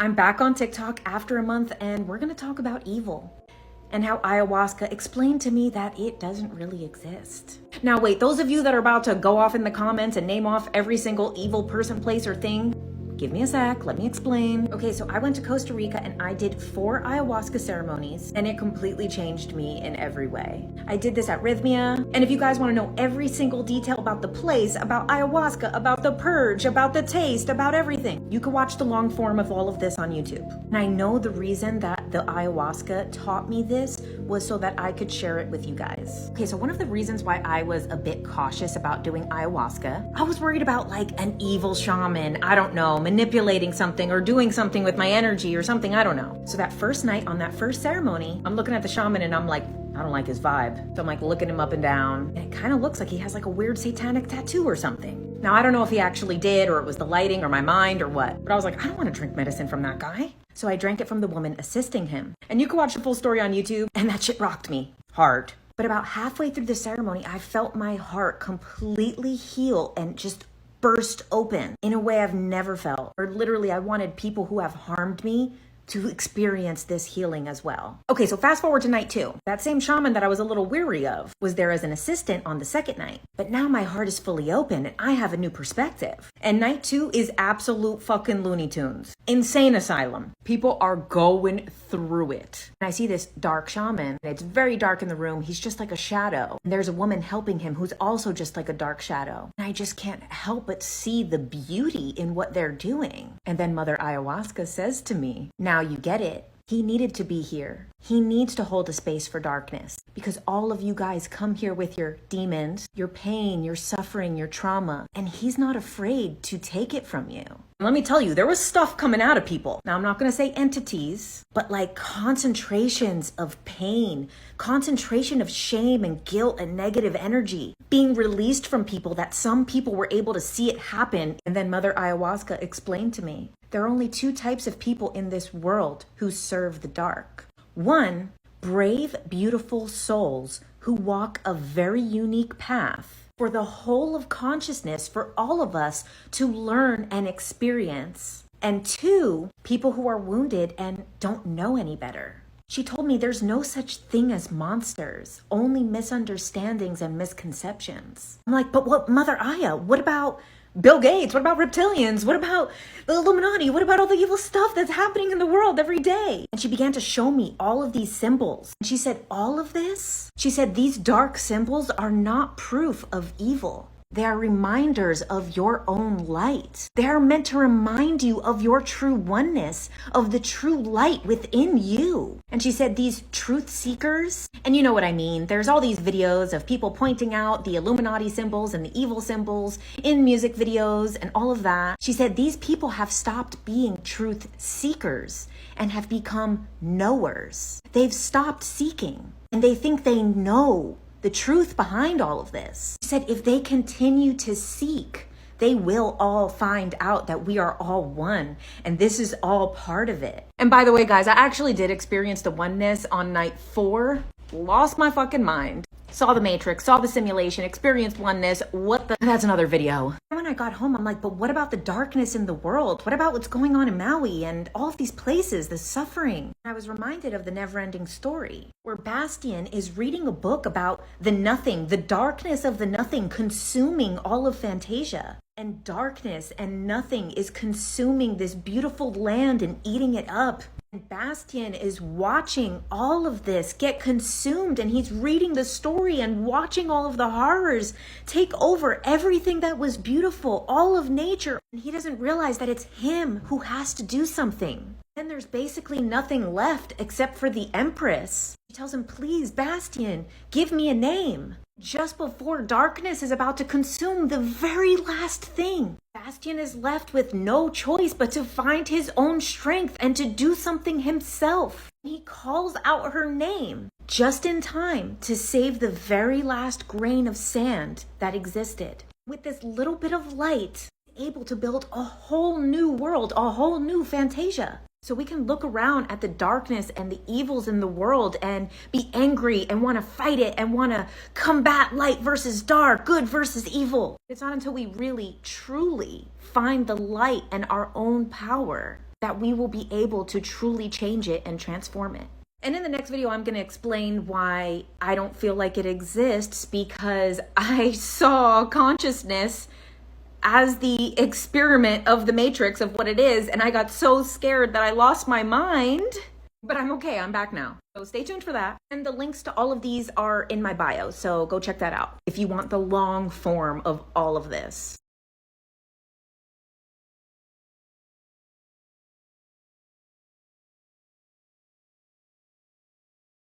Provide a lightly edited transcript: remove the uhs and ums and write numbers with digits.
I'm back on TikTok after a month and we're gonna talk about evil and how ayahuasca explained to me that it doesn't really exist. Now wait, those of you that are about to go off in the comments and name off every single evil person, place, or thing, give me a sec, let me explain. Okay, so I went to Costa Rica and I did 4 ayahuasca ceremonies and it completely changed me in every way. I did this at Rhythmia, and if you guys wanna know every single detail about the place, about ayahuasca, about the purge, about the taste, about everything, you can watch the long form of all of this on YouTube. And I know the reason that the ayahuasca taught me this was so that I could share it with you guys. Okay, so one of the reasons why I was a bit cautious about doing ayahuasca, I was worried about like an evil shaman, I don't know, manipulating something or doing something with my energy or something, I don't know. So that first night on that first ceremony, I'm looking at the shaman and I'm like, I don't like his vibe. So I'm like looking him up and down, and it kind of looks like he has like a weird satanic tattoo or something. Now I don't know if he actually did or it was the lighting or my mind or what, but I was like, I don't want to drink medicine from that guy. So I drank it from the woman assisting him. And you can watch the full story on YouTube, and that shit rocked me hard. But about halfway through the ceremony, I felt my heart completely heal and just burst open in a way I've never felt. Or literally, I wanted people who have harmed me to experience this healing as well. Okay, so fast forward to night 2. That same shaman that I was a little weary of was there as an assistant on the second night. But now my heart is fully open and I have a new perspective. And night 2 is absolute fucking Looney Tunes. Insane asylum. People are going through it. And I see this dark shaman. It's very dark in the room. He's just like a shadow. And there's a woman helping him who's also just like a dark shadow. And I just can't help but see the beauty in what they're doing. And then Mother Ayahuasca says to me, now you get it. He needed to be here. He needs to hold a space for darkness because all of you guys come here with your demons, your pain, your suffering, your trauma, and he's not afraid to take it from you. Let me tell you, there was stuff coming out of people. Now, I'm not going to say entities, but like concentrations of pain, concentration of shame and guilt and negative energy being released from people that some people were able to see it happen. And then Mother Ayahuasca explained to me, there are only 2 types of people in this world who serve the dark. 1, brave, beautiful souls who walk a very unique path for the whole of consciousness for all of us to learn and experience. And 2, people who are wounded and don't know any better. She told me there's no such thing as monsters, only misunderstandings and misconceptions. I'm like, but what, Mother Aya, what about Bill Gates? What about reptilians? What about the Illuminati? What about all the evil stuff that's happening in the world every day? And she began to show me all of these symbols. And she said, all of this? She said, these dark symbols are not proof of evil. They are reminders of your own light. They are meant to remind you of your true oneness, of the true light within you. And she said these truth seekers, and you know what I mean, there's all these videos of people pointing out the Illuminati symbols and the evil symbols in music videos and all of that. She said these people have stopped being truth seekers and have become knowers. They've stopped seeking and they think they know the truth behind all of this. She said if they continue to seek, they will all find out that we are all one and this is all part of it. And by the way, guys, I actually did experience the oneness on night 4. Lost my fucking mind. Saw the Matrix, saw the simulation, experienced oneness. That's another video. When I got home, I'm like, but what about the darkness in the world? What about what's going on in Maui and all of these places, the suffering? I was reminded of the never-ending story where Bastian is reading a book about the nothing, the darkness of the nothing consuming all of Fantasia. And darkness and nothing is consuming this beautiful land and eating it up. And Bastian is watching all of this get consumed, and he's reading the story and watching all of the horrors take over everything that was beautiful, all of nature. And he doesn't realize that it's him who has to do something. Then there's basically nothing left except for the Empress. She tells him, please, Bastian, give me a name. Just before darkness is about to consume the very last thing, Bastian is left with no choice but to find his own strength and to do something himself. He calls out her name just in time to save the very last grain of sand that existed. With this little bit of light, able to build a whole new world, a whole new Fantasia. So we can look around at the darkness and the evils in the world and be angry and want to fight it and want to combat light versus dark, good versus evil. It's not until we really, truly find the light and our own power that we will be able to truly change it and transform it. And in the next video, I'm going to explain why I don't feel like it exists, because I saw consciousness as the experiment of the matrix of what it is, and I got so scared that I lost my mind. But I'm okay, I'm back now. So stay tuned for that. And the links to all of these are in my bio, so go check that out if you want the long form of all of this.